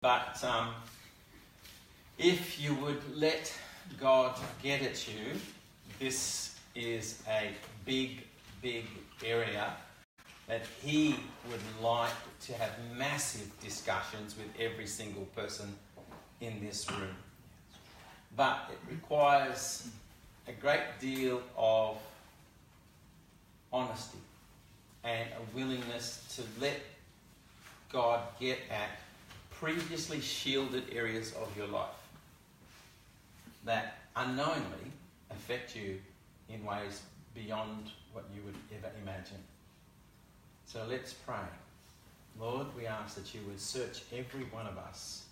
But if you would let God get at you, this is a big, big area that He would like to have massive discussions with every single person in this room. But it requires a great deal of honesty and a willingness to let God get at previously shielded areas of your life that unknowingly affect you in ways beyond what you would ever imagine. So let's pray. Lord, we ask that you would search every one of us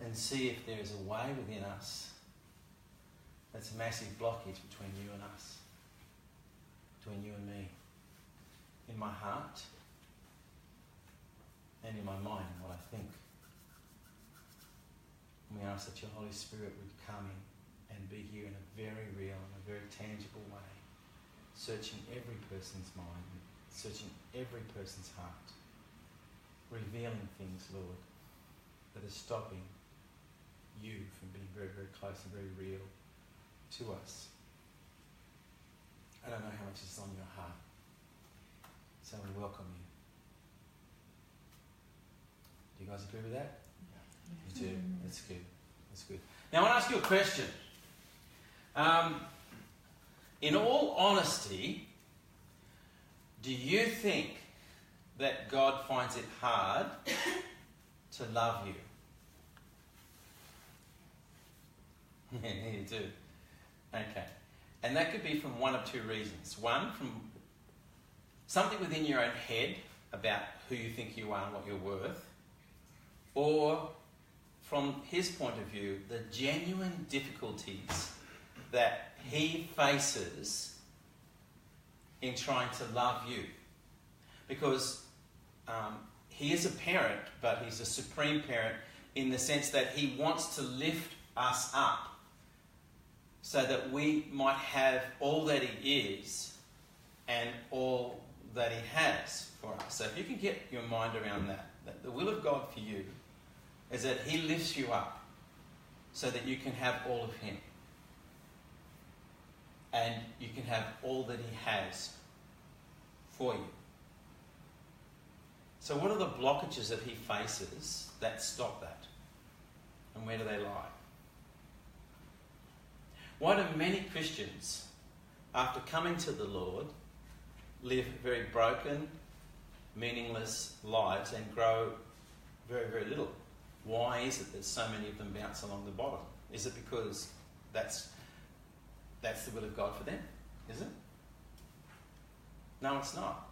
and see if there is a way within us that's a massive blockage between you and us, between you and me, in my heart and in my mind, and what I think. And we ask that your Holy Spirit would come in and be here in a very real and a very tangible way, searching every person's mind, searching every person's heart, revealing things, Lord, that are stopping you from being very, very close and very real to us. I don't know how much is on your heart, so we welcome you. Do you guys agree with that? Yeah. You do? That's good. That's good. Now I want to ask you a question. In all honesty, do you think that God finds it hard to love you? Yeah, you do. Okay. And that could be from one of two reasons. One, from something within your own head about who you think you are and what you're worth. Or from his point of view, the genuine difficulties that he faces in trying to love you. Because he is a parent, but he's a supreme parent in the sense that he wants to lift us up so that we might have all that he is and all that he has for us. So if you can get your mind around that the will of God for you is that he lifts you up so that you can have all of him. And you can have all that he has for you. So what are the blockages that he faces that stop that? And where do they lie? Why do many Christians, after coming to the Lord, live very broken, meaningless lives and grow very, very little? Why is it that so many of them bounce along the bottom? Is it because that's the will of God for them? Is it? No, it's not.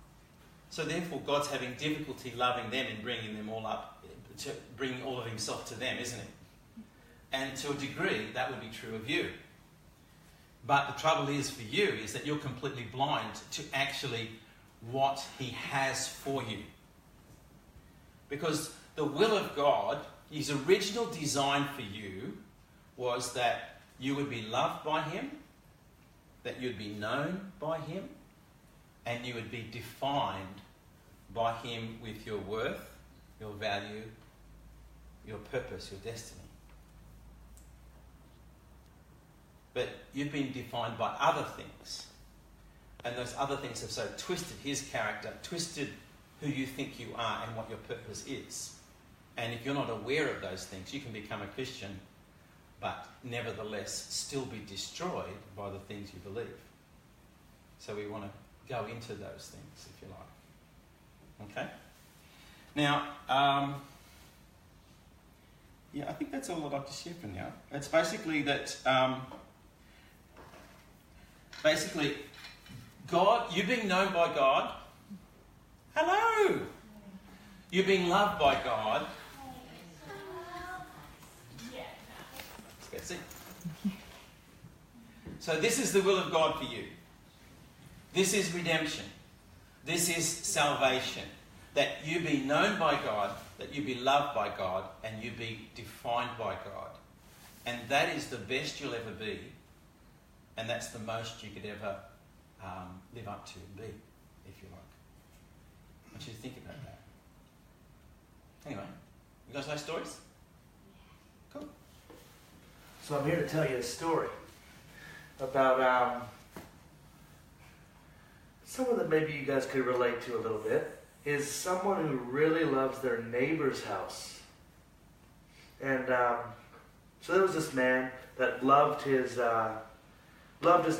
So therefore, God's having difficulty loving them and bringing them all up, to bring all of himself to them, isn't it? And to a degree, that would be true of you. But the trouble is for you is that you're completely blind to actually what he has for you. Because the will of God, his original design for you, was that you would be loved by him, that you'd be known by him, and you would be defined by him with your worth, your value, your purpose, your destiny. But you've been defined by other things. And those other things have so twisted his character, twisted who you think you are and what your purpose is. And if you're not aware of those things, you can become a Christian, but nevertheless still be destroyed by the things you believe. So we want to go into those things, if you like. Okay? Now, I think that's all I'd like to share for now. It's basically that, God, you're being known by God. Hello! You're being loved by God. That's it. So this is the will of God for you. This is redemption. This is salvation. That you be known by God, that you be loved by God, and you be defined by God. And that is the best you'll ever be. And that's the most you could ever live up to and be, if you like. I want you to think about that. Anyway, You guys like stories? Cool. So I'm here to tell you a story about someone that maybe you guys could relate to a little bit. Is someone who really loves their neighbor's house. And so there was this man that loved his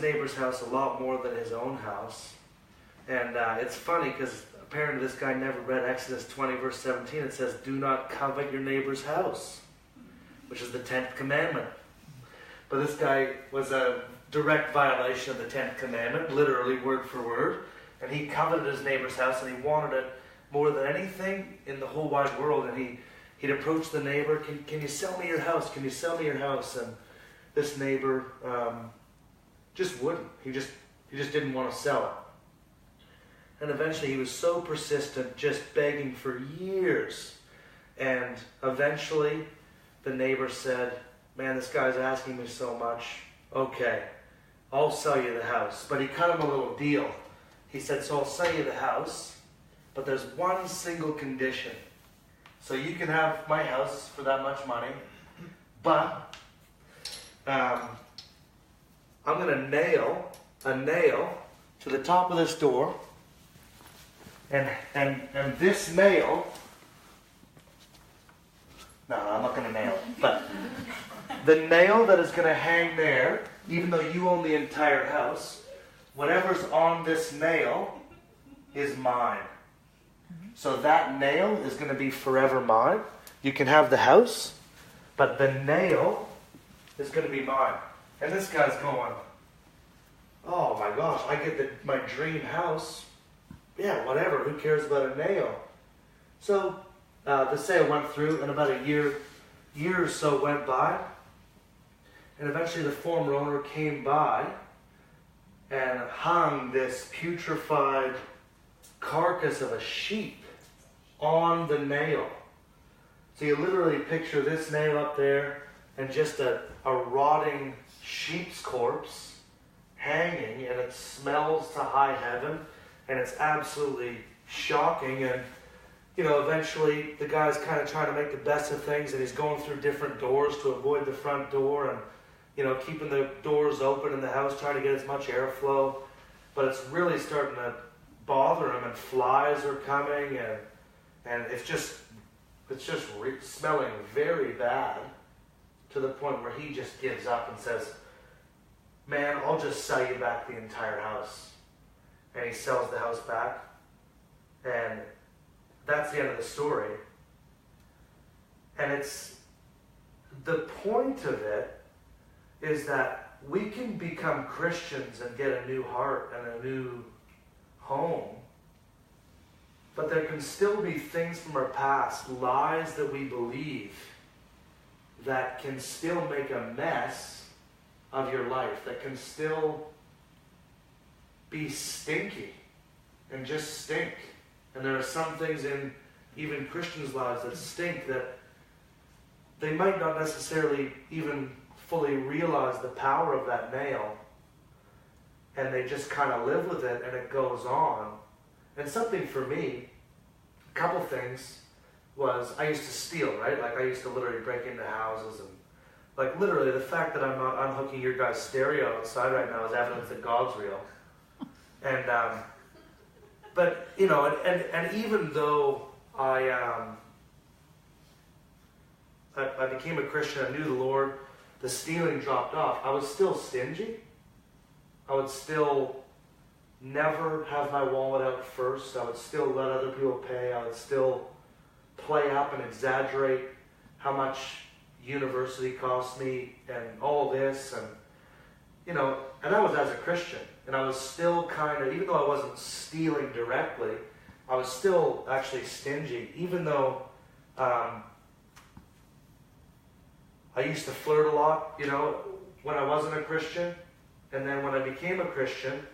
neighbor's house a lot more than his own house. And it's funny because apparently this guy never read Exodus 20 verse 17. It says, do not covet your neighbor's house, which is the 10th commandment. But this guy was a direct violation of the 10th commandment, literally word for word. And he coveted his neighbor's house and he wanted it more than anything in the whole wide world. And he'd approach the neighbor, can you sell me your house? Can you sell me your house? And this neighbor just wouldn't. He just didn't want to sell it. And eventually he was so persistent, just begging for years. And eventually the neighbor said, man, this guy's asking me so much. Okay, I'll sell you the house. But he cut him a little deal. He said, so I'll sell you the house, but there's one single condition. So you can have my house for that much money, but I'm going to nail a nail to the top of this door, and this nail, no, I'm not going to nail it, but the nail that is going to hang there, even though you own the entire house, whatever's on this nail is mine. So that nail is going to be forever mine. You can have the house, but the nail is going to be mine. And this guy's going, oh my gosh, I get my dream house. Yeah, whatever, who cares about a nail? So the sale went through, and about a year or so went by, and eventually the former owner came by and hung this putrefied carcass of a sheep on the nail. So you literally picture this nail up there and just a rotting sheep's corpse hanging, and it smells to high heaven, and it's absolutely shocking. And eventually the guy's kind of trying to make the best of things, and he's going through different doors to avoid the front door, and keeping the doors open in the house, trying to get as much airflow. But it's really starting to bother him, and flies are coming, and it's just smelling very bad, to the point where he just gives up and says, man, I'll just sell you back the entire house. And he sells the house back, and that's the end of the story. And it's the point of it is that we can become Christians and get a new heart and a new home, but there can still be things from our past, lies that we believe, that can still make a mess of your life, that can still be stinky and just stink. And there are some things in even Christians' lives that stink, that they might not necessarily even fully realize the power of that nail, and they just kind of live with it, and it goes on. And something for me, a couple things, was I used to steal, right? Like I used to literally break into houses, and like literally the fact that I'm not unhooking your guys' stereo outside right now is evidence that God's real. And but and even though I became a Christian, I knew the Lord, the stealing dropped off, I was still stingy. I would still never have my wallet out first. I would still let other people pay. I would still play up and exaggerate how much university cost me and all this. And, and that was as a Christian. And I was still kind of, even though I wasn't stealing directly, I was still actually stingy, even though I used to flirt a lot, when I wasn't a Christian. And then when I became a Christian,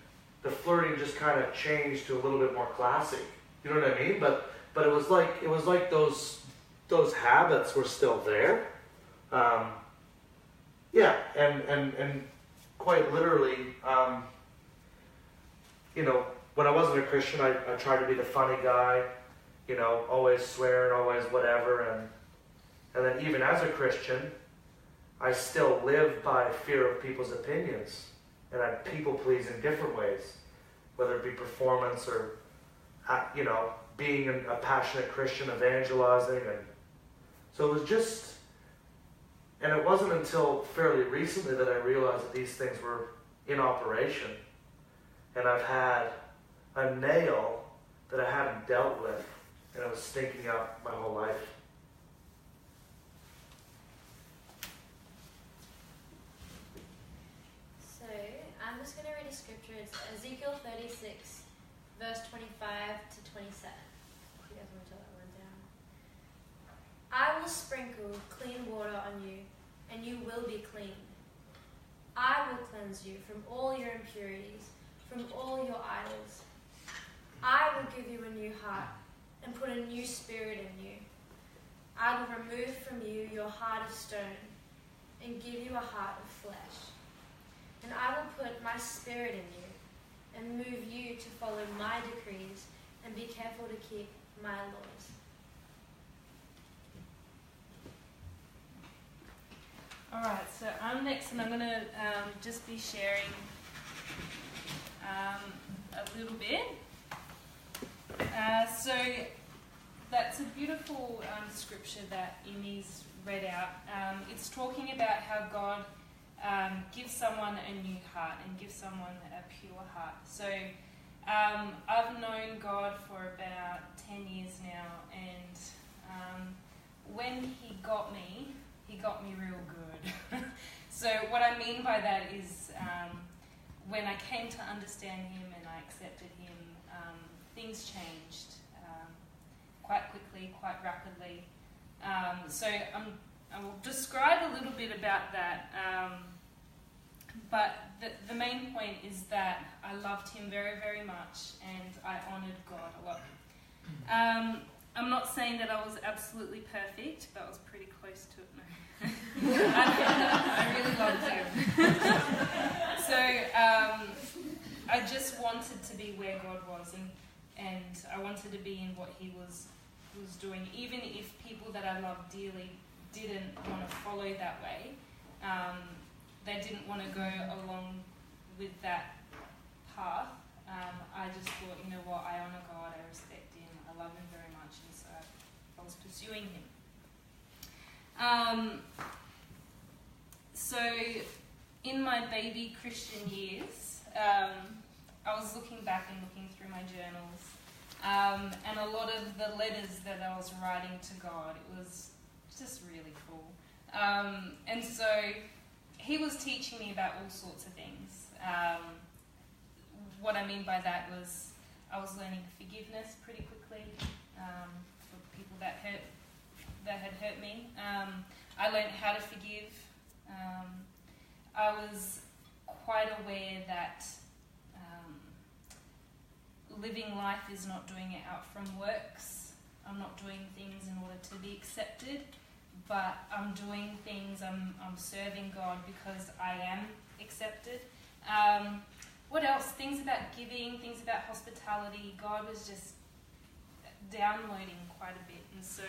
the flirting just kind of changed to a little bit more classy. You know what I mean? But it was like those habits were still there. And quite literally, when I wasn't a Christian, I tried to be the funny guy, always swearing, always whatever. that even as a Christian, I still live by fear of people's opinions. And I people please in different ways, whether it be performance or, being a passionate Christian, evangelizing. And so it was just, and it wasn't until fairly recently that I realized that these things were in operation. And I've had a nail that I hadn't dealt with, and it was stinking up my whole life. So, I'm just going to read a scripture. It's Ezekiel 36, verse 25 to 27. If you guys want to jot that one down. I will sprinkle clean water on you, and you will be clean. I will cleanse you from all your impurities, from all your idols. I will give you a new heart and put a new spirit in you. I will remove from you your heart of stone and give you a heart of flesh. And I will put my spirit in you and move you to follow my decrees and be careful to keep my laws. Alright, so I'm next, and I'm going to just be sharing a little bit. So that's a beautiful scripture that Imi's read out. It's talking about how God gives someone a new heart and gives someone a pure heart. So I've known God for about 10 years now, and when He got me real good. So what I mean by that is when I came to understand Him and I accepted Him, things changed quite quickly, quite rapidly. So I will describe a little bit about that. But the main point is that I loved Him very, very much, and I honoured God a lot. I'm not saying that I was absolutely perfect, but I was pretty close to it. No. I really loved Him. So I just wanted to be where God was, and I wanted to be in what He was doing, even if people that I loved dearly didn't want to follow that way. They didn't want to go along with that path. I just thought, you know what, I honour God, I respect Him, I love Him very much, and so I was pursuing Him. So in my baby Christian years, I was looking back and looking through my journals, and a lot of the letters that I was writing to God, it was just really cool. And so He was teaching me about all sorts of things. What I mean by that was I was learning forgiveness pretty quickly for people that had hurt me. I learned how to forgive. I was quite aware that living life is not doing it out from works. I'm not doing things in order to be accepted, but I'm doing things, I'm serving God because I am accepted. What else? Things about giving, things about hospitality. God was just downloading quite a bit. And so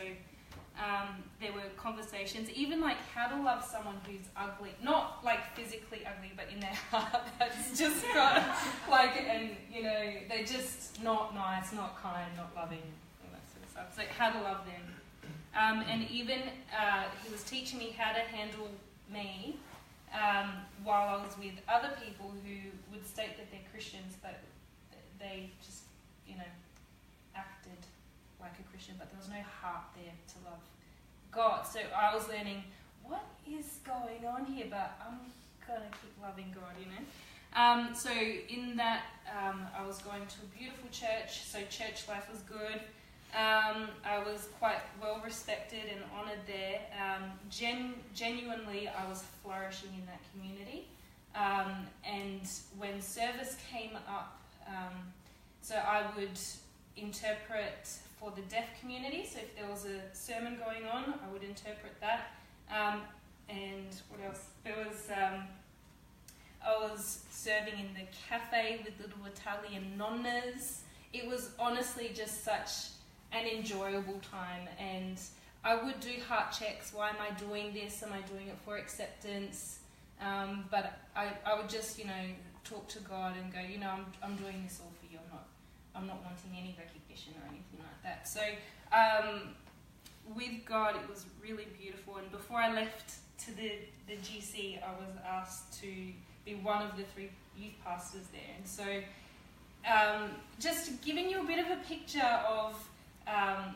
there were conversations, even like how to love someone who's ugly. Not like physically ugly, but in their heart that's just got like, and you know, they're just not nice, not kind, not loving, all that sort of stuff. So how to love them. And even He was teaching me how to handle me while I was with other people who would state that they're Christians, but they just, you know, acted like a Christian, but there was no heart there to love God. So I was learning, what is going on here? But I'm going to keep loving God, you know. So in that, I was going to a beautiful church, so church life was good. I was quite well respected and honoured there. Genuinely, I was flourishing in that community. And when service came up, so I would interpret for the deaf community. So if there was a sermon going on, I would interpret that. And what else? I was serving in the cafe with little Italian nonnas. It was honestly just such an enjoyable time, and I would do heart checks. Why am I doing this? Am I doing it for acceptance? But I would just, talk to God and go, I'm doing this all for you. I'm not wanting any recognition or anything like that. So with God, it was really beautiful. And before I left to the GC, I was asked to be one of the 3 youth pastors there. And so just giving you a bit of a picture of, I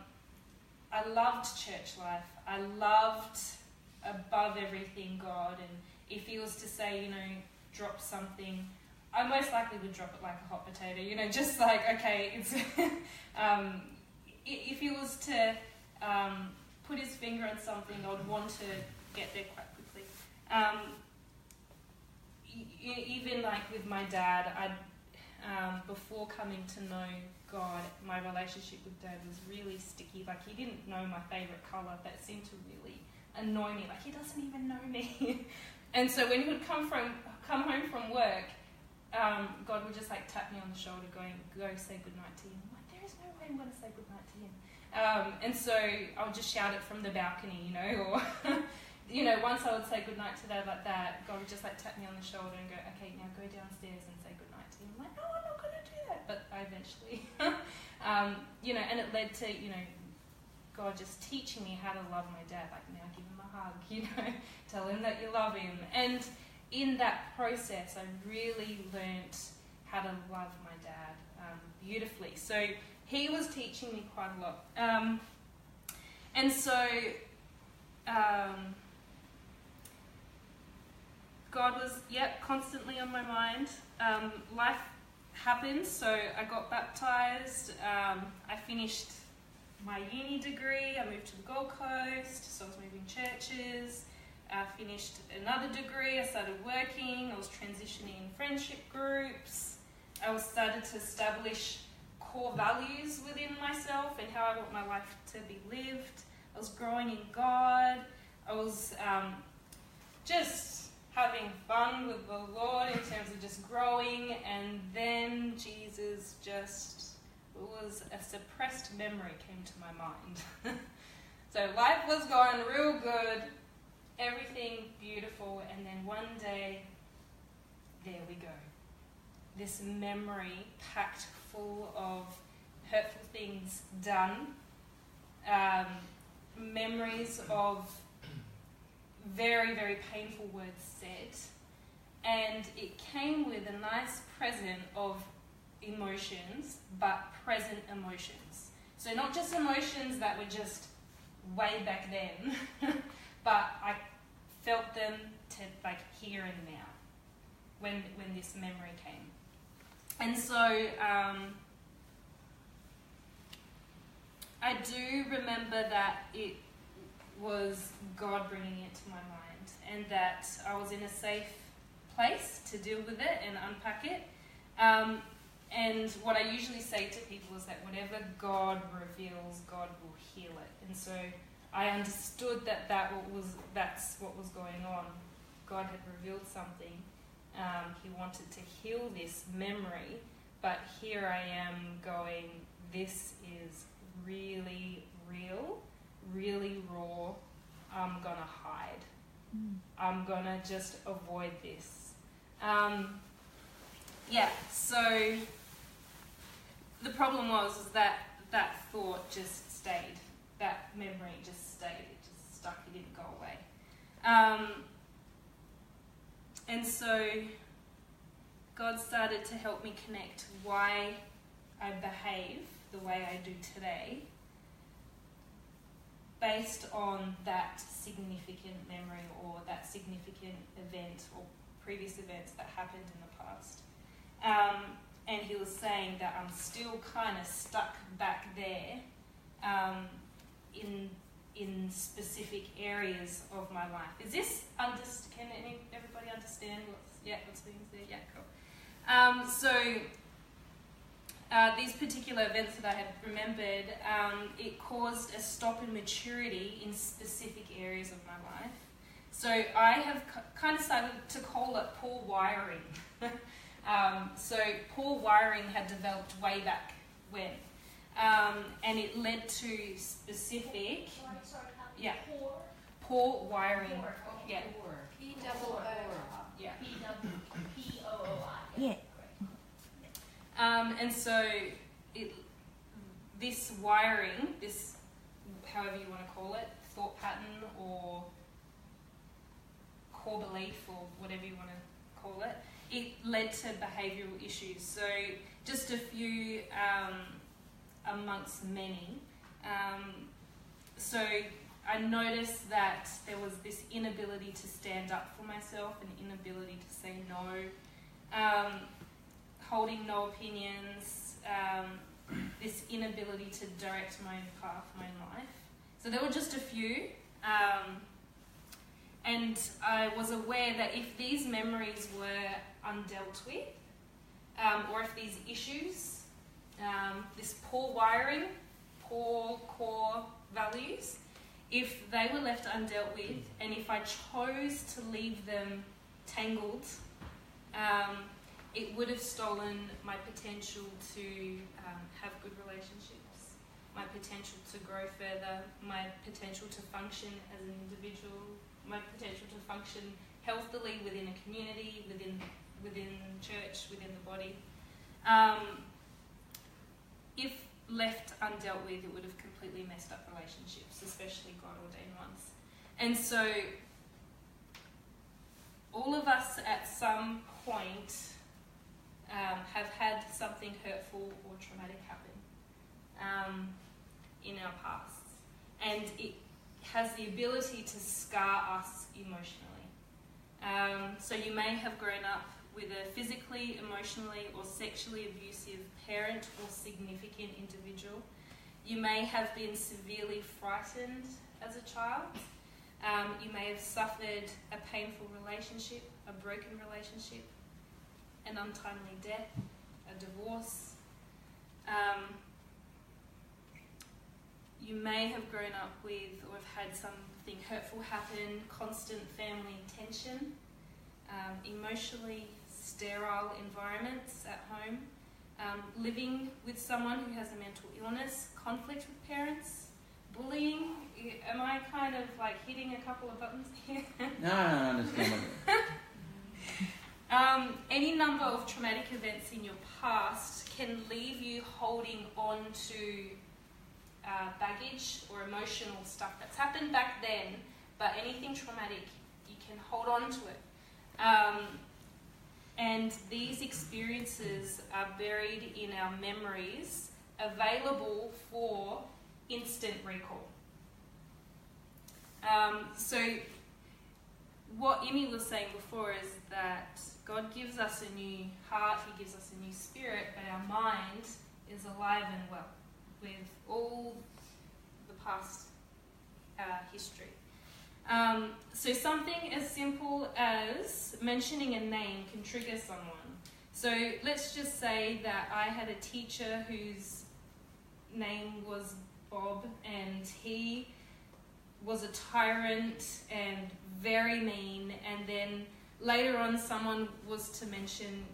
loved church life. I loved above everything God. And if he was to say, drop something, I most likely would drop it like a hot potato, just like, okay, it's if he was to put his finger on something, I would want to get there quite quickly. Even like with my dad, before coming to know God, my relationship with Dad was really sticky. Like, he didn't know my favourite colour. That seemed to really annoy me. Like, he doesn't even know me. And so when he would come home from work, God would just like tap me on the shoulder, going, "Go say goodnight to him." I'm like, there is no way I'm going to say goodnight to him. And so I would just shout it from the balcony, or once I would say goodnight to Dad like that, God would just like tap me on the shoulder and go, "Okay, now go downstairs and say goodnight to him." I'm like, "No, I'm not going to do that." But I eventually, and it led to, God just teaching me how to love my dad. Like, now give him a hug, tell him that you love him. And in that process, I really learnt how to love my dad beautifully. So he was teaching me quite a lot. And so God was, constantly on my mind. Life happened, so I got baptised. I finished my uni degree. I moved to the Gold Coast, so I was moving churches. I finished another degree. I started working. I was transitioning friendship groups. I started to establish core values within myself and how I want my life to be lived. I was growing in God. I was just having fun with the Lord in terms of just growing, and then Jesus was a suppressed memory came to my mind. So life was going real good, everything beautiful, and then one day, there we go. This memory packed full of hurtful things done, memories of very, very painful words said, and it came with a nice present of emotions, but present emotions. So not just emotions that were just way back then, but I felt them to like here and now when this memory came. And so I do remember that it was God bringing it to my mind, and that I was in a safe place to deal with it and unpack it. And what I usually say to people is that whatever God reveals, God will heal it. And so I understood that's what was going on. God had revealed something. He wanted to heal this memory, but here I am going, this is really real, really raw. I'm gonna hide. I'm gonna just avoid this. So the problem was that thought just stayed. That memory just stayed. It just stuck. It didn't go away. And so God started to help me connect why I behave the way I do today based on that significant memory or that significant event or previous events that happened in the past. And he was saying that I'm still kind of stuck back there in specific areas of my life. Is this can everybody understand what's being said? Yeah, cool. These particular events that I had remembered, it caused a stop in maturity in specific areas of my life. So I have kind of started to call it poor wiring. So poor wiring had developed way back when. and it led to specific, poor wiring. Yeah. P-double-O. Yeah. Yeah. And so this wiring, this, however you want to call it, thought pattern or core belief or whatever you want to call it, it led to behavioural issues. So just a few amongst many. So I noticed that there was this inability to stand up for myself, an inability to say no, holding no opinions, this inability to direct my own path, my own life. So there were just a few. And I was aware that if these memories were undealt with, or if these issues, this poor wiring, poor core values, if they were left undealt with, and if I chose to leave them tangled, it would have stolen my potential to have good relationships, my potential to grow further, my potential to function as an individual, my potential to function healthily within a community, within church, within the body. If left undealt with, it would have completely messed up relationships, especially God-ordained ones. And so all of us at some point have had something hurtful or traumatic happen in our past. And it has the ability to scar us emotionally. So you may have grown up with a physically, emotionally, or sexually abusive parent or significant individual. You may have been severely frightened as a child. You may have suffered a painful relationship, a broken relationship, an untimely death, a divorce. You may have grown up with or have had something hurtful happen, constant family tension, emotionally sterile environments at home, living with someone who has a mental illness, conflict with parents, bullying. Am I kind of like hitting a couple of buttons here? No, I understand what any number of traumatic events in your past can leave you holding on to baggage or emotional stuff that's happened back then, but anything traumatic, you can hold on to it. And these experiences are buried in our memories, available for instant recall. So what Imi was saying before is that God gives us a new heart, He gives us a new spirit, but our mind is alive and well with all the past history. So something as simple as mentioning a name can trigger someone. So let's just say that I had a teacher whose name was Bob, and he was a tyrant and very mean, and then later on someone was to mention,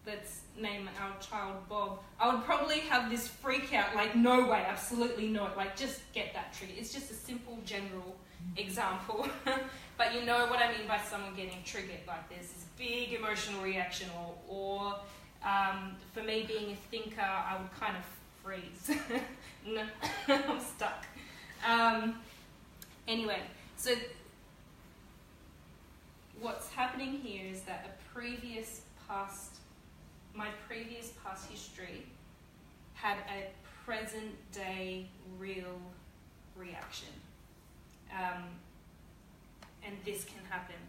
let's name our child Bob, I would probably have this freak out, like, no way, absolutely not, like, just get that trigger. It's just a simple general example, but you know what I mean by someone getting triggered, like there's this big emotional reaction, or for me being a thinker, I would kind of freeze. No, I'm stuck. Anyway, so what's happening here is that my previous past history had a present day real reaction. And this can happen.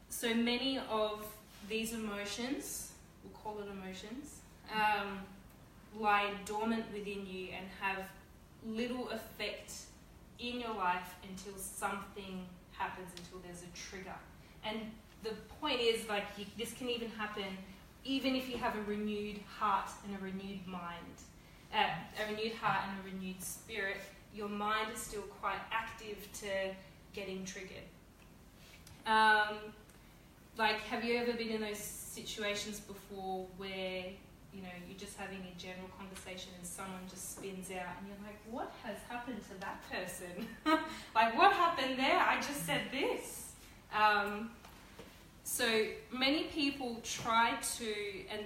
So many of these emotions, we'll call it emotions, lie dormant within you and have little effect in your life until something happens, until there's a trigger. And the point is, like, this can even happen even if you have a renewed heart and a renewed mind, a renewed heart and a renewed spirit. Your mind is still quite active to getting triggered. Like, have you ever been in those situations before where you're just having a general conversation and someone just spins out and you're like, what has happened to that person? Like, what happened there? I just said this. So many people try to, and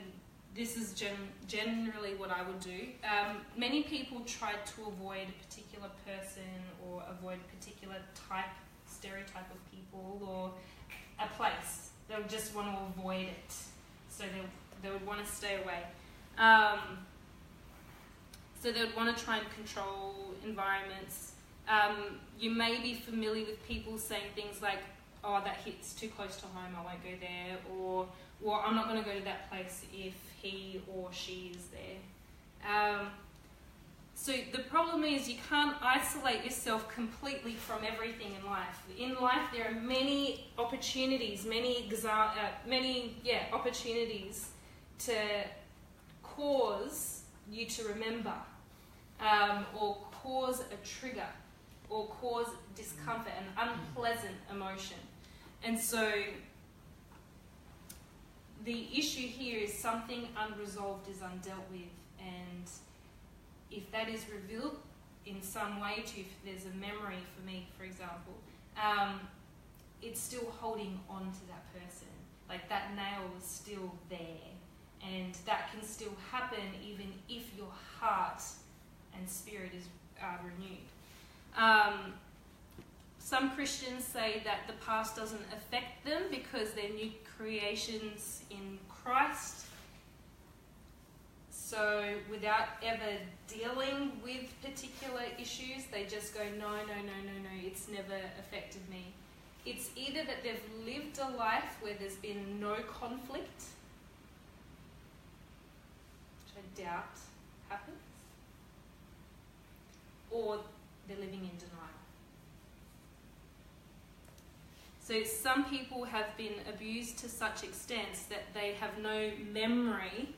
this is generally what I would do, many people try to avoid a particular person or avoid a particular stereotype of people or a place. They'll just want to avoid it. So they would want to stay away. So they would want to try and control environments. You may be familiar with people saying things like, oh, that hits too close to home, I won't go there, or I'm not going to go to that place if he or she is there. So the problem is you can't isolate yourself completely from everything in life. In life there are many opportunities, opportunities to cause you to remember, or cause a trigger, or cause discomfort, an unpleasant emotion. And so the issue here is something unresolved is undealt with, and if that is revealed in some way to you, if there's a memory for me, for example, it's still holding on to that person. Like that nail is still there, and that can still happen even if your heart and spirit is renewed. Some Christians say that the past doesn't affect them because they're new creations in Christ. So without ever dealing with particular issues, they just go, no, it's never affected me. It's either that they've lived a life where there's been no conflict, which I doubt happens, or they're living in denial. So some people have been abused to such extents that they have no memory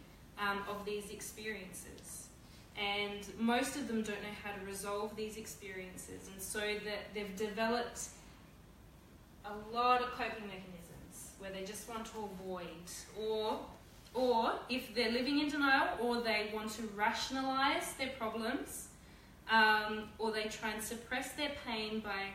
of these experiences. And most of them don't know how to resolve these experiences. And so that they've developed a lot of coping mechanisms where they just want to avoid, or if they're living in denial, or they want to rationalize their problems, or they try and suppress their pain by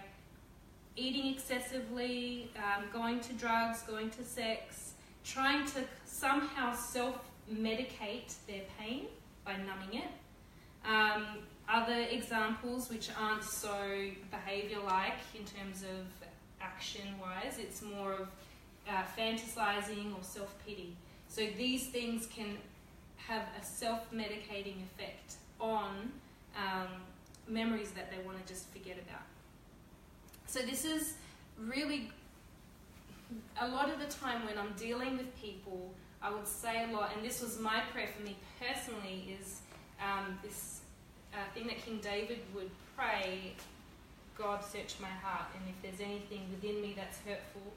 eating excessively, going to drugs, going to sex, trying to somehow self-medicate their pain by numbing it. Other examples which aren't so behaviour-like in terms of action-wise, it's more of fantasizing or self-pity. So these things can have a self-medicating effect on memories that they want to just forget about. So this is really, a lot of the time when I'm dealing with people, I would say a lot, and this was my prayer for me personally, is this thing that King David would pray, God, search my heart, and if there's anything within me that's hurtful,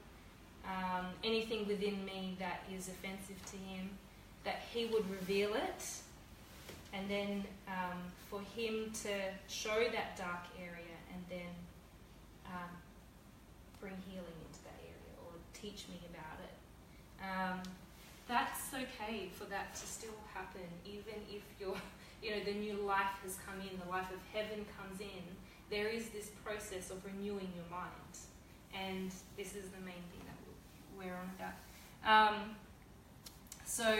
anything within me that is offensive to him, that he would reveal it, and then for him to show that dark area and then bring healing into that area or teach me about it. That's okay for that to still happen, even if the new life has come in, the life of heaven comes in. There is this process of renewing your mind, and this is the main thing that we're on about. So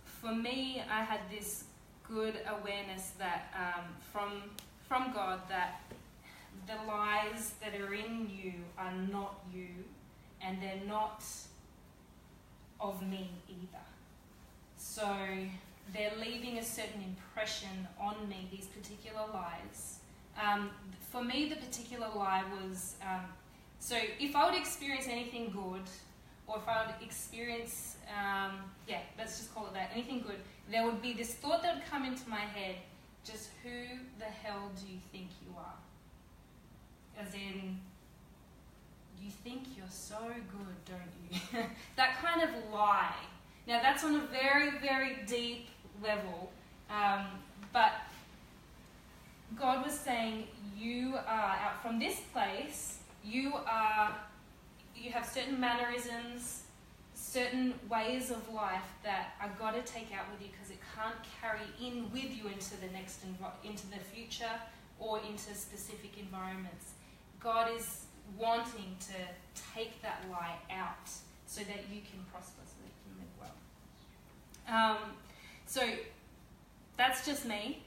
for me, I had this good awareness that from God that the lies that are in you are not you, and they're not of me either. So they're leaving a certain impression on me, these particular lies. For me, the particular lie was, so if I would experience anything good, or if I would experience, let's just call it that, anything good, there would be this thought that would come into my head, just who the hell do you think you are? As in, you think you're so good, don't you? That kind of lie. Now that's on a very, very deep level, but God was saying, you are out from this place, you have certain mannerisms, certain ways of life that I got to take out with you because it can't carry in with you into the next into the future or into specific environments. God is wanting to take that lie out so that you can prosper, so that you can live well. So that's just me.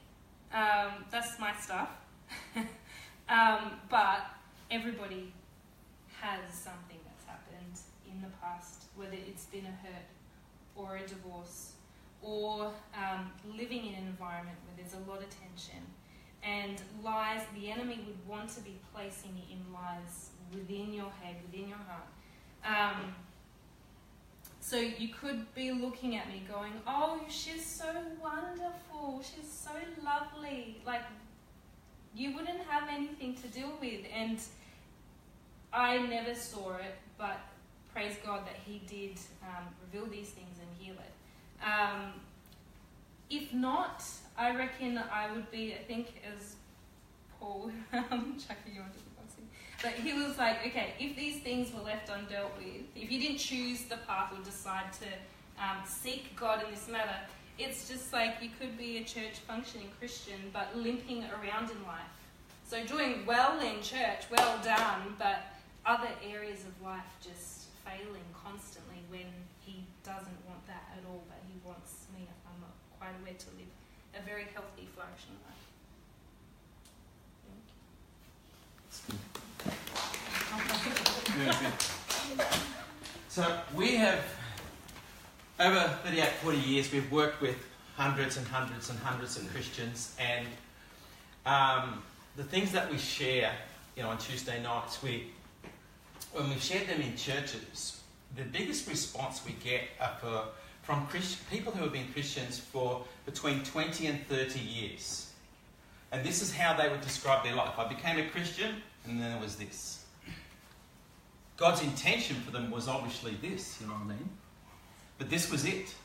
That's my stuff. But everybody has something that's happened in the past, whether it's been a hurt or a divorce or living in an environment where there's a lot of tension. And lies, the enemy would want to be placing in lies within your head, within your heart. So you could be looking at me going, oh, she's so wonderful, she's so lovely. Like, you wouldn't have anything to deal with. And I never saw it, but praise God that he did reveal these things and heal it. If not, I reckon I would be, I think, as Paul, Chucky, you want to be boxing, but he was like, okay, if these things were left undealt with, if you didn't choose the path or decide to seek God in this matter, it's just like you could be a church functioning Christian, but limping around in life. So doing well in church, well done, but other areas of life just failing constantly when he doesn't want that at all, but he wants me, if I'm not quite aware, to live a very healthy, flourishing life. So we have, over 38, 40 years, we've worked with hundreds and hundreds and hundreds of Christians, and the things that we share, on Tuesday nights, when we've shared them in churches, the biggest response we get are from people who have been Christians for between 20 and 30 years. And this is how they would describe their life. I became a Christian, and then there was this. God's intention for them was obviously this, you know what I mean? But this was it.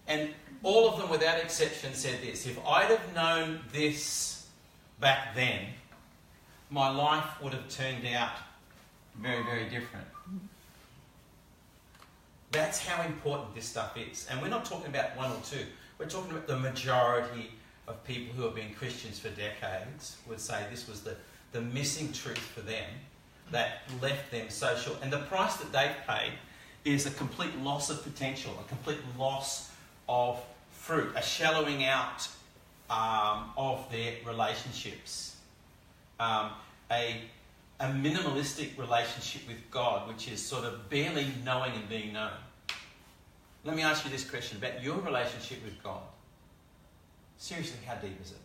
And all of them, without exception, said this: if I'd have known this back then, my life would have turned out very, very different. That's how important this stuff is. And we're not talking about one or two. We're talking about the majority of people who have been Christians for decades would say this was the missing truth for them that left them social. And the price that they've paid is a complete loss of potential, a complete loss of fruit, a shallowing out of their relationships, a minimalistic relationship with God, which is sort of barely knowing and being known. Let me ask you this question about your relationship with God. Seriously, how deep is it?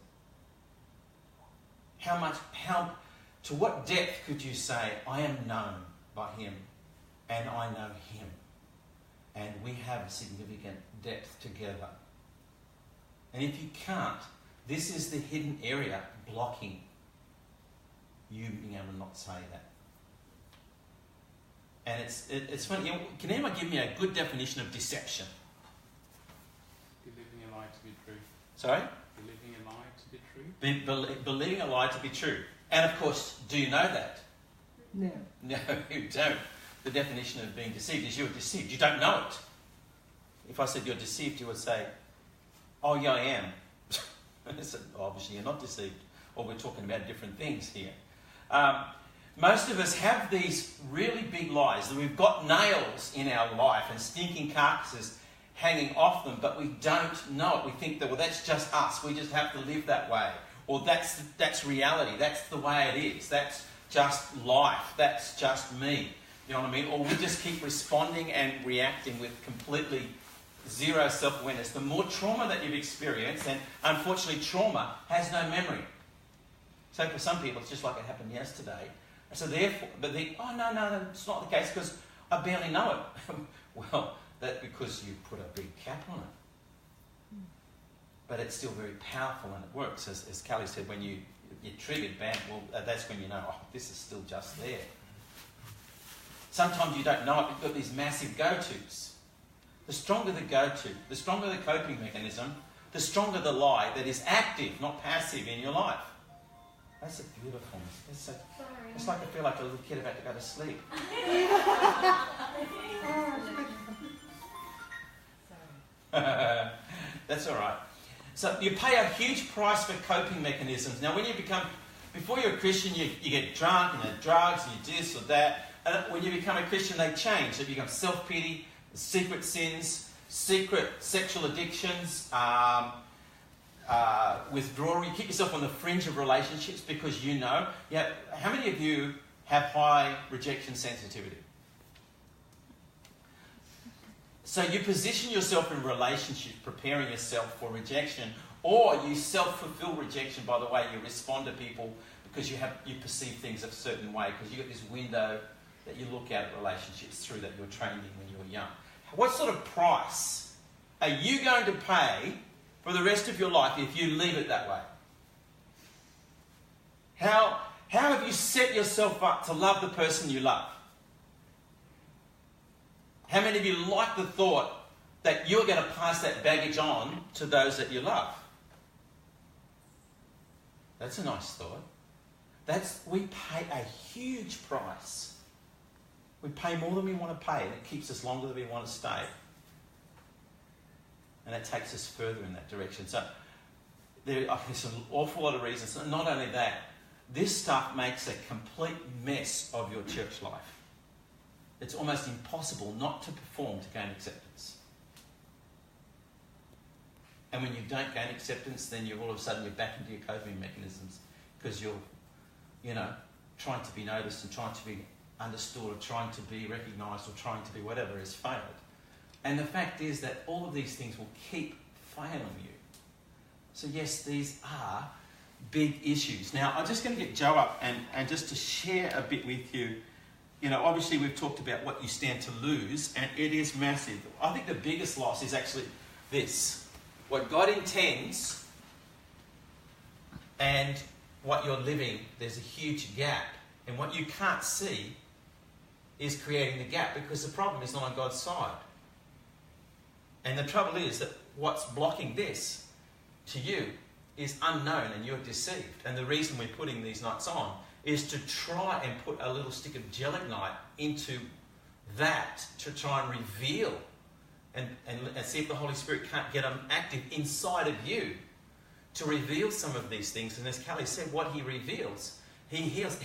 To what depth could you say, I am known by him and I know him, and we have a significant depth together? And if you can't, this is the hidden area blocking you being able to not say that. And it's funny. Can anyone give me a good definition of deception? Believing a lie to be true. Sorry? Believing a lie to be true. Believing a lie to be true. And of course, do you know that? No. No, you don't. The definition of being deceived is you're deceived. You don't know it. If I said you're deceived, you would say, oh yeah, I am. So obviously you're not deceived. Or we're talking about different things here. Most of us have these really big lies that we've got nails in our life and stinking carcasses hanging off them, but we don't know it. We think that, well, that's just us. We just have to live that way. Or that's reality. That's the way it is. That's just life. That's just me. You know what I mean? Or we just keep responding and reacting with completely zero self-awareness. The more trauma that you've experienced, and unfortunately trauma has no memory. So for some people, it's just like it happened yesterday. So therefore, no, it's not the case because I barely know it. Well, that's because you put a big cap on it. But it's still very powerful and it works. As Kelly said, when you're triggered, bam, well, that's when you know, oh, this is still just there. Sometimes you don't know it, but you've got these massive go-tos. The stronger the go-to, the stronger the coping mechanism, the stronger the lie that is active, not passive in your life. That's a beautiful. Sorry. It's like I feel like a little kid about to go to sleep. That's all right. So you pay a huge price for coping mechanisms. Now, before you're a Christian, you get drunk and have drugs and you this or that. And when you become a Christian, they change. They become self-pity, secret sins, secret sexual addictions, withdrawal. You keep yourself on the fringe of relationships because you know. Yeah, how many of you have high rejection sensitivity? So you position yourself in relationships, preparing yourself for rejection, or you self-fulfill rejection by the way you respond to people because you perceive things a certain way because you've got this window that you look at relationships through that you're trained in when you were young. What sort of price are you going to pay for the rest of your life if you leave it that way? How have you set yourself up to love the person you love? How many of you like the thought that you're going to pass that baggage on to those that you love? That's a nice thought. We pay a huge price. We pay more than we want to pay, and it keeps us longer than we want to stay. And it takes us further in that direction. So there's an awful lot of reasons. And not only that, this stuff makes a complete mess of your church life. It's almost impossible not to perform to gain acceptance. And when you don't gain acceptance, then all of a sudden you're back into your coping mechanisms because you're, trying to be noticed and trying to be understood or trying to be recognised or trying to be whatever has failed. And the fact is that all of these things will keep failing you. So yes, these are big issues. Now, I'm just going to get Joe up and just to share a bit with you. Obviously we've talked about what you stand to lose, and it is massive. I think the biggest loss is actually this. What God intends and what you're living, there's a huge gap. And what you can't see is creating the gap because the problem is not on God's side. And the trouble is that what's blocking this to you is unknown and you're deceived. And the reason we're putting these nights on is to try and put a little stick of gelignite into that to try and reveal and see if the Holy Spirit can't get them active inside of you to reveal some of these things. And as Kelly said, what he reveals, he hears.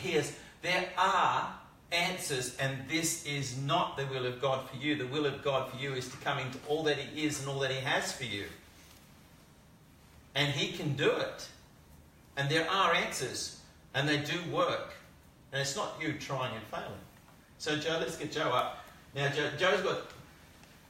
There are answers, and this is not the will of God for you. The will of God for you is to come into all that he is and all that he has for you. And he can do it. And there are answers, and they do work. And it's not you trying and failing. So Joe, let's get Joe up. Now Joe's got,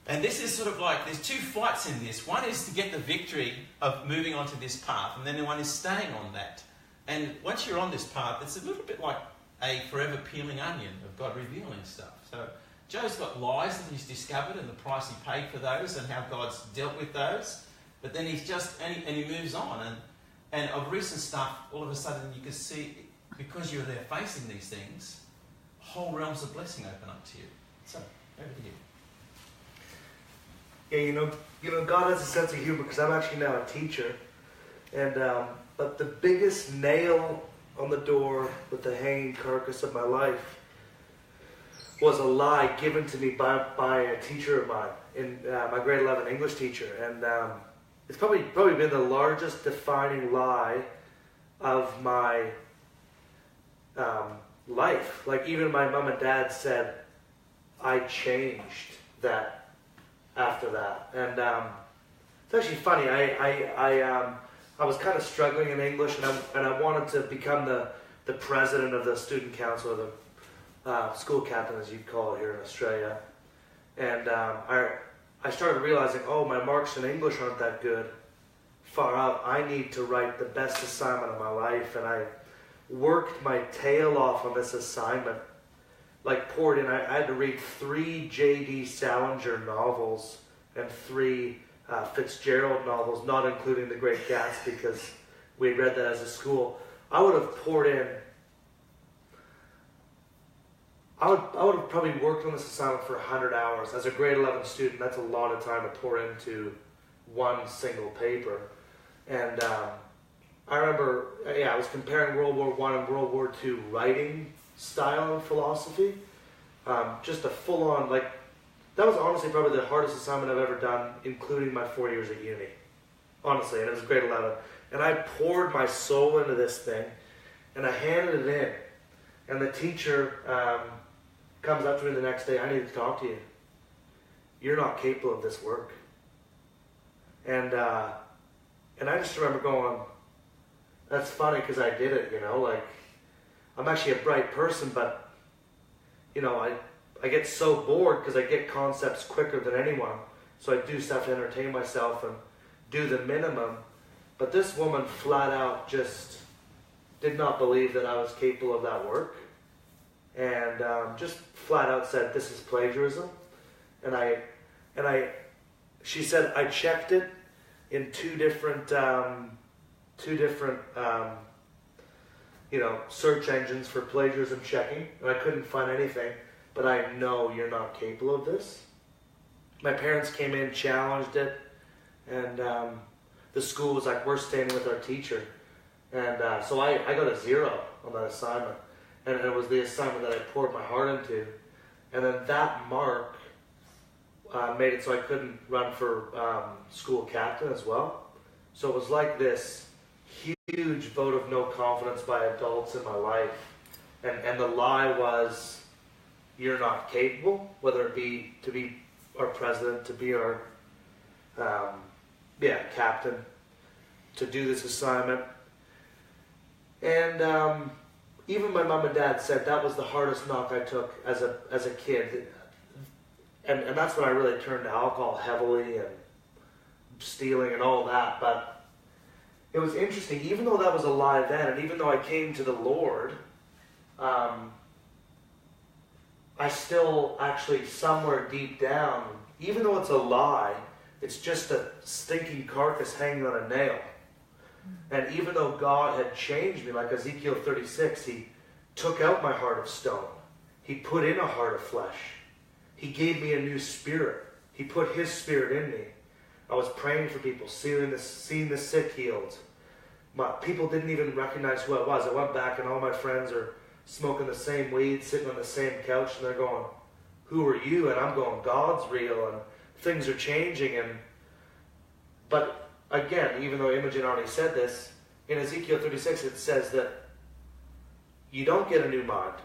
and this is sort of like, there's two fights in this. One is to get the victory of moving onto this path, and then the one is staying on that. And once you're on this path, it's a little bit like a forever peeling onion of God revealing stuff. So Joe's got lies that he's discovered and the price he paid for those and how God's dealt with those. But then he's just, and he moves on. And of recent stuff, all of a sudden you can see, because you're there facing these things, whole realms of blessing open up to you. So, over to you. Yeah, God has a sense of humor because I'm actually now a teacher. And, but the biggest nail on the door with the hanging carcass of my life was a lie given to me by a teacher of mine, my grade 11 English teacher. And it's probably been the largest defining lie of my life. Like, even my mom and dad said I changed that after that. And it's actually funny. I was kind of struggling in English, and I wanted to become the president of the student council, or the school captain, as you'd call it here in Australia. And I started realizing, my marks in English aren't that good. Far out, I need to write the best assignment of my life, and I worked my tail off on this assignment. Like, poured in. I had to read 3 J.D. Salinger novels and 3 Fitzgerald novels, not including The Great Gatsby, because we had read that as a school. I would have poured in. I would have probably worked on this assignment for 100 hours. As a grade 11 student, that's a lot of time to pour into one single paper. And I remember, I was comparing World War I and World War II writing style and philosophy. Just a full-on, like, that was honestly probably the hardest assignment I've ever done, including my 4 years at uni. Honestly, and it was a grade 11. And I poured my soul into this thing, and I handed it in. And the teacher comes up to me the next day, I need to talk to you. You're not capable of this work. And I just remember going, that's funny because I did it, like, I'm actually a bright person, but, I get so bored because I get concepts quicker than anyone. So I do stuff to entertain myself and do the minimum. But this woman flat out just did not believe that I was capable of that work. And just flat out said, this is plagiarism. She said, I checked it in two different search engines for plagiarism checking, and I couldn't find anything, but I know you're not capable of this. My parents came in, challenged it, and the school was like, we're staying with our teacher. And so I got a 0 on that assignment, and it was the assignment that I poured my heart into. And then that mark made it so I couldn't run for school captain as well. So it was like this huge vote of no confidence by adults in my life. And the lie was, you're not capable, whether it be to be our president, to be our captain, to do this assignment. And even my mom and dad said that was the hardest knock I took as a kid. And that's when I really turned to alcohol heavily and stealing and all that. But it was interesting, even though that was a lie then, and even though I came to the Lord, I still actually somewhere deep down, even though it's a lie, it's just a stinking carcass hanging on a nail. And even though God had changed me, like Ezekiel 36, he took out my heart of stone. He put in a heart of flesh. He gave me a new spirit. He put his spirit in me. I was praying for people, seeing the sick healed. People didn't even recognize who I was. I went back and all my friends are smoking the same weed, sitting on the same couch, and they're going, who are you? And I'm going, God's real, and things are changing. But again, even though Imogen already said this, in Ezekiel 36 it says that you don't get a new mind.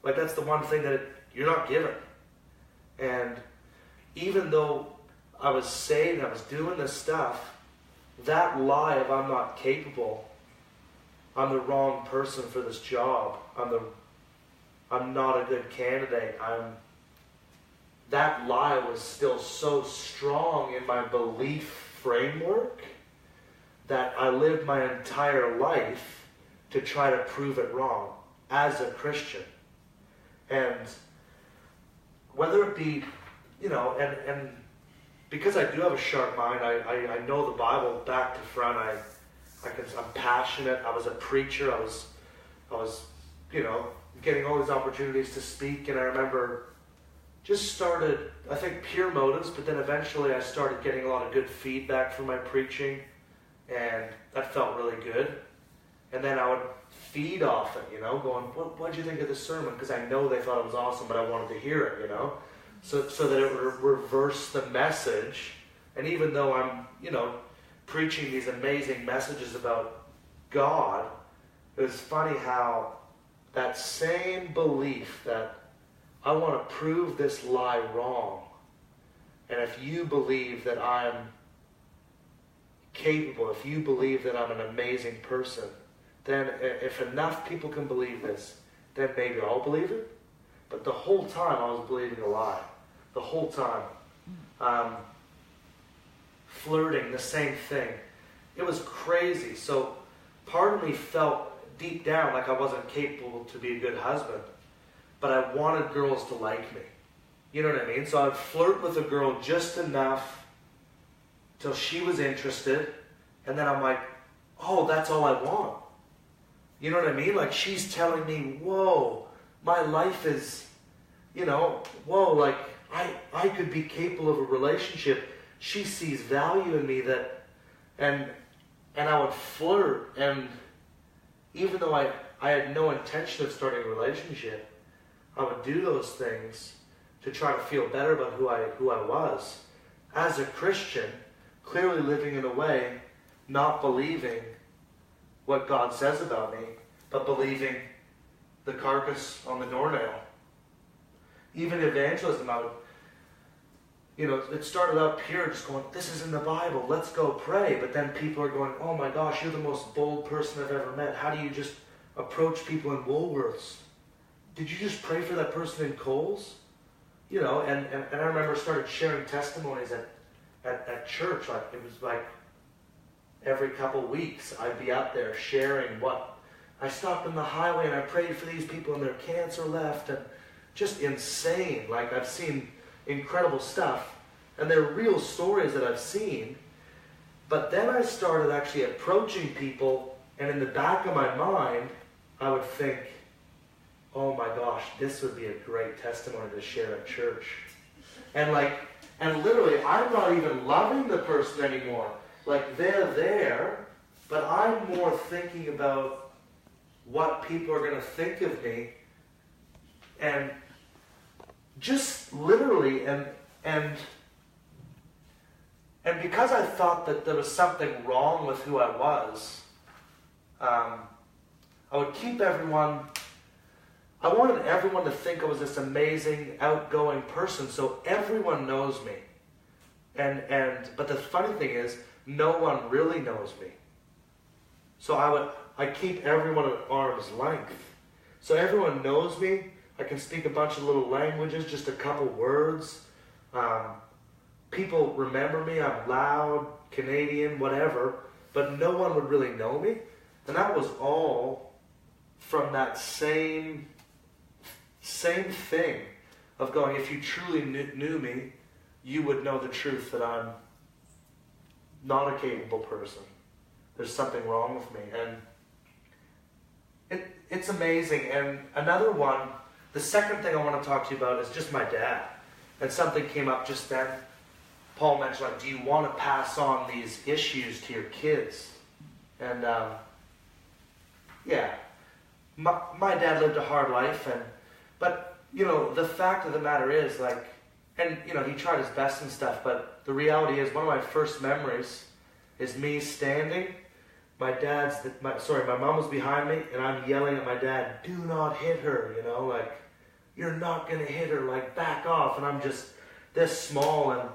Like, that's the one thing that you're not given. And even though I was saved, I was doing this stuff, that lie of I'm not capable, I'm the wrong person for this job, I'm not a good candidate, that lie was still so strong in my belief framework that I lived my entire life to try to prove it wrong as a Christian. And whether it be, and because I do have a sharp mind, I know the Bible back to front. I'm passionate. I was a preacher. I was getting all these opportunities to speak, and I remember just started, I think, pure motives, but then eventually I started getting a lot of good feedback from my preaching, and that felt really good. And then I would feed off it, going, what'd you think of this sermon? Because I know they thought it was awesome, but I wanted to hear it, so that it would reverse the message. And even though I'm, preaching these amazing messages about God, it was funny how that same belief that I want to prove this lie wrong, and if you believe that I'm capable, if you believe that I'm an amazing person, then if enough people can believe this, then maybe I'll believe it. But the whole time I was believing a lie. The whole time. Flirting, the same thing. It was crazy. So part of me felt deep down like I wasn't capable to be a good husband. But I wanted girls to like me. You know what I mean? So I'd flirt with a girl just enough till she was interested. And then I'm like, oh, that's all I want. You know what I mean? Like, she's telling me, whoa, my life is, whoa, like, I could be capable of a relationship. She sees value in me and and I would flirt, and even though I had no intention of starting a relationship, I would do those things to try to feel better about who I was. As a Christian, clearly living in a way, not believing what God says about me, but believing the carcass on the doornail. Even evangelism, it started up here just going, this is in the Bible, let's go pray. But then people are going, oh my gosh, you're the most bold person I've ever met. How do you just approach people in Woolworths? Did you just pray for that person in Kohl's? And I remember started sharing testimonies at church. Like it was like every couple weeks I'd be out there sharing what I stopped on the highway and I prayed for these people and their cancer left, and just insane. Like I've seen incredible stuff, and they're real stories that I've seen. But then I started actually approaching people, and in the back of my mind I would think, oh my gosh, this would be a great testimony to share at church. And literally, I'm not even loving the person anymore. Like, they're there, but I'm more thinking about what people are going to think of me. And just literally, and because I thought that there was something wrong with who I was, I would keep everyone... I wanted everyone to think I was this amazing, outgoing person, so everyone knows me. But the funny thing is, no one really knows me. So I keep everyone at arm's length. So everyone knows me. I can speak a bunch of little languages, just a couple words. People remember me. I'm loud, Canadian, whatever. But no one would really know me. And that was all from that same thing of going, if you truly knew me, you would know the truth that I'm not a capable person. There's something wrong with me. And it's amazing. And another one, the second thing I want to talk to you about is just my dad. And something came up just then. Paul mentioned, do you want to pass on these issues to your kids? And yeah, my dad lived a hard life, but the fact of the matter is, he tried his best and stuff, but the reality is, one of my first memories is me standing. My mom was behind me, and I'm yelling at my dad, do not hit her, you're not going to hit her, back off. And I'm just this small, and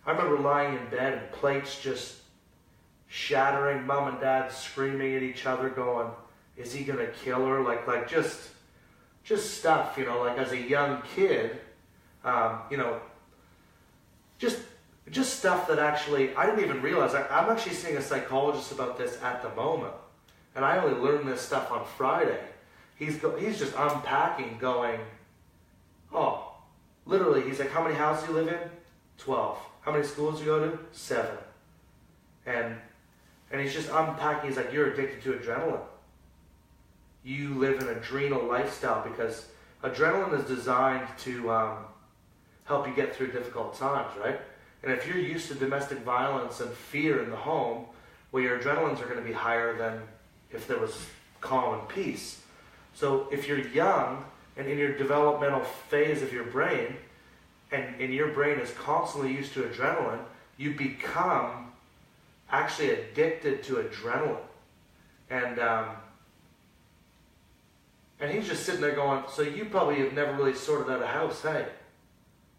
I remember lying in bed and plates just shattering, mom and dad screaming at each other, going, is he going to kill her? Just stuff, as a young kid, just stuff that actually, I didn't even realize. I'm actually seeing a psychologist about this at the moment. And I only learned this stuff on Friday. He's just unpacking, going, oh, literally, he's like, how many houses do you live in? 12. How many schools do you go to? 7. And he's just unpacking. He's like, you're addicted to adrenaline. You live an adrenal lifestyle because adrenaline is designed to help you get through difficult times, right? And if you're used to domestic violence and fear in the home, well, your adrenalines are going to be higher than if there was calm and peace. So if you're young and in your developmental phase of your brain, and your brain is constantly used to adrenaline, you become actually addicted to adrenaline. And he's just sitting there going, so you probably have never really sorted out a house, hey?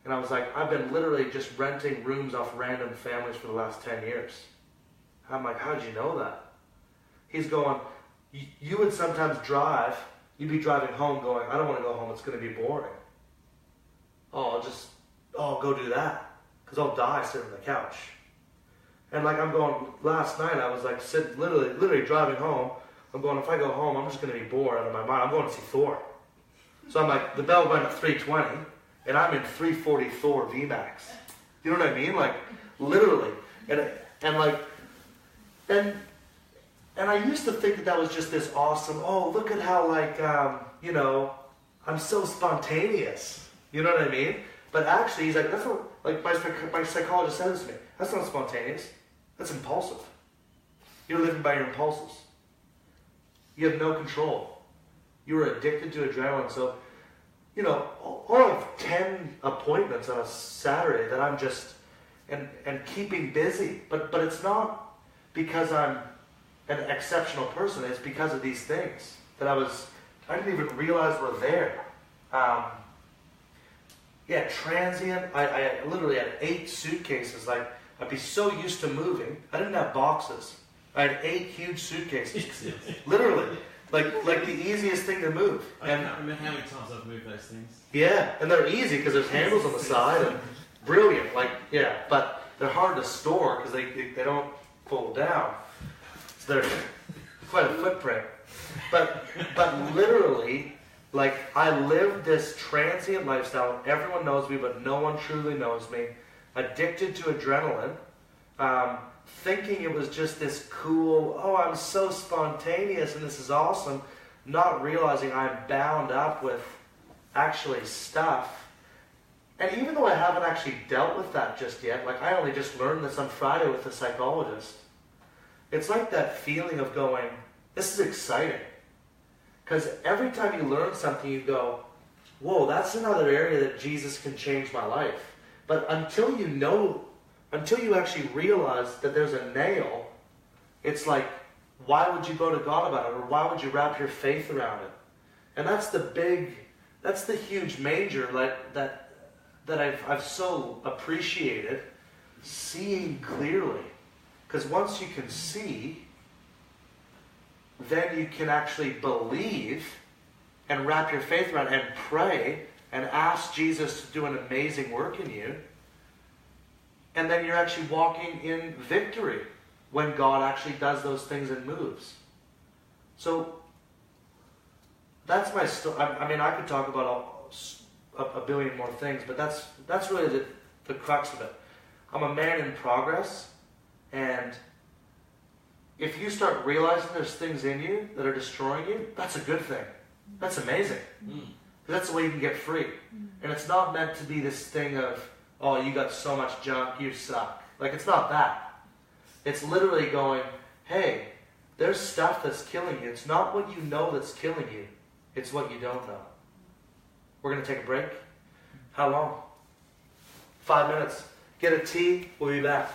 And I was like, I've been literally just renting rooms off random families for the last 10 years. I'm like, how'd you know that? He's going, you would sometimes drive, you'd be driving home going, I don't want to go home, it's going to be boring. I'll go do that, because I'll die sitting on the couch. And I'm going, last night I was literally driving home. I'm going, if I go home, I'm just going to be bored out of my mind. I'm going to see Thor. So I'm like, the bell went at 3:20, and I'm in 3:40 Thor VMAX. You know what I mean? Literally. And I used to think that was just this awesome, oh, look at how, I'm so spontaneous. You know what I mean? But actually, he's like, that's not, my psychologist says to me, that's not spontaneous. That's impulsive. You're living by your impulses. You have no control. You are addicted to adrenaline. So, I'll have 10 appointments on a Saturday that I'm just, and keeping busy. But it's not because I'm an exceptional person. It's because of these things that I didn't even realize were there. Transient. I literally had 8 suitcases. Like, I'd be so used to moving. I didn't have boxes. I had 8 huge suitcases. Literally. Like the easiest thing to move. I can't remember how many times I've moved those things. Yeah, and they're easy because there's handles on the side and brilliant. But they're hard to store because they don't fold down. So they're quite a footprint. But literally, I lived this transient lifestyle. Everyone knows me, but no one truly knows me. Addicted to adrenaline. Thinking it was just this cool, I'm so spontaneous and this is awesome, not realizing I'm bound up with actually stuff. And even though I haven't actually dealt with that just yet, I only just learned this on Friday with a psychologist, it's like that feeling of going, this is exciting. Because every time you learn something, you go, whoa, that's another area that Jesus can change my life. But until you actually realize that there's a nail, it's like, why would you go to God about it? Or why would you wrap your faith around it? And that's the huge major that I've so appreciated, seeing clearly. Because once you can see, then you can actually believe and wrap your faith around and pray and ask Jesus to do an amazing work in you. And then you're actually walking in victory when God actually does those things and moves. So that's my story. I mean, I could talk about a billion more things, but that's really the crux of it. I'm a man in progress, and if you start realizing there's things in you that are destroying you, that's a good thing. That's amazing. Because that's the way you can get free. And it's not meant to be this thing of, oh, you got so much junk, you suck. It's not that. It's literally going, hey, there's stuff that's killing you. It's not what you know that's killing you. It's what you don't know. We're going to take a break. How long? 5 minutes. Get a tea. We'll be back.